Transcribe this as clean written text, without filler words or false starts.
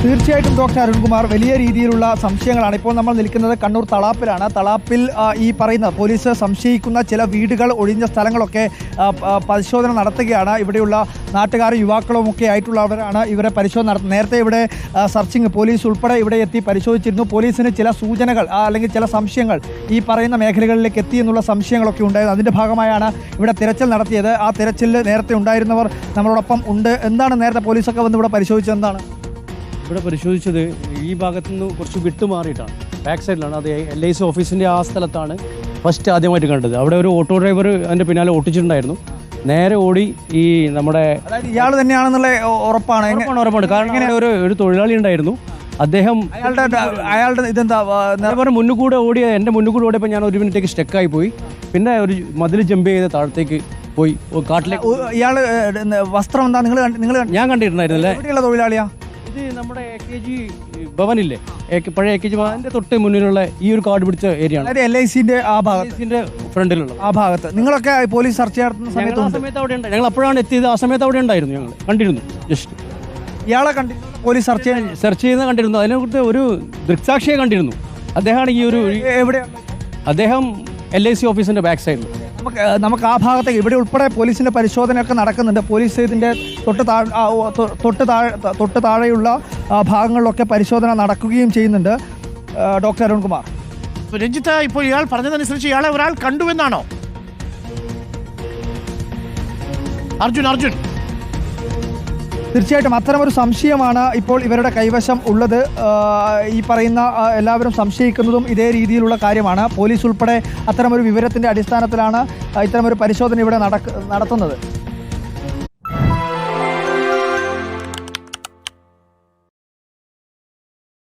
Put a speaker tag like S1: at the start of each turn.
S1: തീർച്ചയായിട്ടും ഡോക്ടർ അരുൺകുമാർ, വലിയ രീതിയിലുള്ള സംശയങ്ങളാണ്. ഇപ്പോൾ നമ്മൾ നിൽക്കുന്നത് കണ്ണൂർ തളാപ്പിലാണ്. തളാപ്പിൽ ഈ പറയുന്ന പോലീസ് സംശയിക്കുന്ന ചില വീടുകൾ, ഒഴിഞ്ഞ സ്ഥലങ്ങളൊക്കെ പരിശോധന നടത്തുകയാണ്. ഇവിടെയുള്ള നാട്ടുകാരും യുവാക്കളും ഒക്കെ ആയിട്ടുള്ളവരാണ് ഇവരെ പരിശോധന നടത്തുന്നത്. നേരത്തെ ഇവിടെ സെർച്ചിങ് പോലീസ് ഉൾപ്പെടെ ഇവിടെ എത്തി പരിശോധിച്ചിരുന്നു. പോലീസിന് ചില സൂചനകൾ അല്ലെങ്കിൽ ചില സംശയങ്ങൾ ഈ പറയുന്ന മേഖലകളിലേക്ക് എത്തി എന്നുള്ള സംശയങ്ങളൊക്കെ ഉണ്ടായിരുന്നു. അതിൻ്റെ ഭാഗമായാണ് ഇവിടെ തിരച്ചിൽ നടത്തിയത്. ആ തിരച്ചിലിൽ നേരത്തെ ഉണ്ടായിരുന്നവർ നമ്മളോടൊപ്പം ഉണ്ട്. എന്താണ് നേരത്തെ പോലീസൊക്കെ വന്ന് ഇവിടെ പരിശോധിച്ചത്? എന്താണ്
S2: ഇവിടെ പരിശോധിച്ചത്? ഈ ഭാഗത്തു നിന്ന് കുറച്ച് വിട്ടുമാറിയിട്ടാണ്, ബാക്ക് സൈഡിലാണ്. അത് LIC ഓഫീസിൻ്റെ ആ സ്ഥലത്താണ് ഫസ്റ്റ് ആദ്യമായിട്ട് കണ്ടത്. അവിടെ ഒരു ഓട്ടോ ഡ്രൈവർ അതിൻ്റെ പിന്നാലെ ഓട്ടിച്ചിട്ടുണ്ടായിരുന്നു. നേരെ ഓടി ഈ നമ്മുടെ
S1: ഇയാൾ തന്നെയാണെന്നുള്ള ഉറപ്പാണ്.
S2: ഉറപ്പാണ്. കാരണം ഇങ്ങനെ ഒരു തൊഴിലാളി ഉണ്ടായിരുന്നു. അദ്ദേഹം
S1: അയാളുടെ ഇതെന്താ
S2: മുന്നിൽ കൂടെ ഓടിയ എൻ്റെ മുന്നിൽ കൂടെ ഓടിയപ്പോൾ ഞാൻ ഒരു മിനിറ്റേക്ക് സ്റ്റക്കായി പോയി. പിന്നെ ഒരു മതിൽ ജമ്പ് ചെയ്ത് താഴത്തേക്ക് പോയി കാട്ടിലേക്ക്.
S1: ഇയാൾ വസ്ത്രം എന്താ നിങ്ങൾ
S2: ഞാൻ കണ്ടിട്ടുണ്ടായിരുന്നില്ലേ?
S1: എവിടെയുള്ള തൊഴിലാളിയാ?
S2: ഇത് നമ്മുടെ AKG ഭവനില്ലേ, പഴയ AKG ഭവൻ്റെ തൊട്ട് മുന്നിലുള്ള ഈ ഒരു കാർഡ് പിടിച്ച ഏരിയ ആണ്.
S1: LICന്റെ ആ ഭാഗത്തിന്റെ
S2: ഫ്രണ്ടിലുള്ള
S1: ആ ഭാഗത്ത് നിങ്ങളൊക്കെ പോലീസ് സെർച്ച് നടത്തുന്ന
S2: സമയത്ത് അവിടെ ഉണ്ടായി. ഞങ്ങൾ അപ്പോഴാണ് എത്തിയത്. ആ സമയത്ത് അവിടെ ഉണ്ടായിരുന്നു. ഞങ്ങൾ കണ്ടിരുന്നു. ജസ്റ്റ്
S1: ഇയാളെ കണ്ടിരുന്നു, പോലീസ്
S2: സെർച്ച് ചെയ്യുന്ന കണ്ടിരുന്നു. അതിനെക്കുറിച്ച് ഒരു ദൃക്സാക്ഷിയെ കണ്ടിരുന്നു. അദ്ദേഹമാണ് ഈ ഒരു അദ്ദേഹം LIC ഓഫീസിന്റെ ബാക്ക് സൈഡിൽ.
S1: നമുക്ക് ആ ഭാഗത്തേക്ക് ഇവിടെ ഉൾപ്പെടെ പോലീസിന്റെ പരിശോധനയൊക്കെ നടക്കുന്നുണ്ട്. പോലീസ് ഇതിന്റെ തൊട്ട് താഴെയുള്ള ഭാഗങ്ങളിലൊക്കെ പരിശോധന നടക്കുകയും ചെയ്യുന്നുണ്ട്. ഡോക്ടർ അരുൺകുമാർ,
S3: രഞ്ജിത്ത്, ഇപ്പോൾ ഇയാൾ പറഞ്ഞതനുസരിച്ച് ഇയാളെ ഒരാൾ കണ്ടുവെന്നാണോ? അർജുൻ
S1: തീർച്ചയായിട്ടും അത്തരമൊരു സംശയമാണ് ഇപ്പോൾ ഇവരുടെ കൈവശം ഉള്ളത്. ഈ പറയുന്ന എല്ലാവരും സംശയിക്കുന്നതും ഇതേ രീതിയിലുള്ള കാര്യമാണ്. പോലീസ് ഉൾപ്പെടെ അത്തരമൊരു വിവരത്തിൻ്റെ അടിസ്ഥാനത്തിലാണ് ഇത്തരമൊരു പരിശോധന ഇവിടെ നടത്തുന്നത്.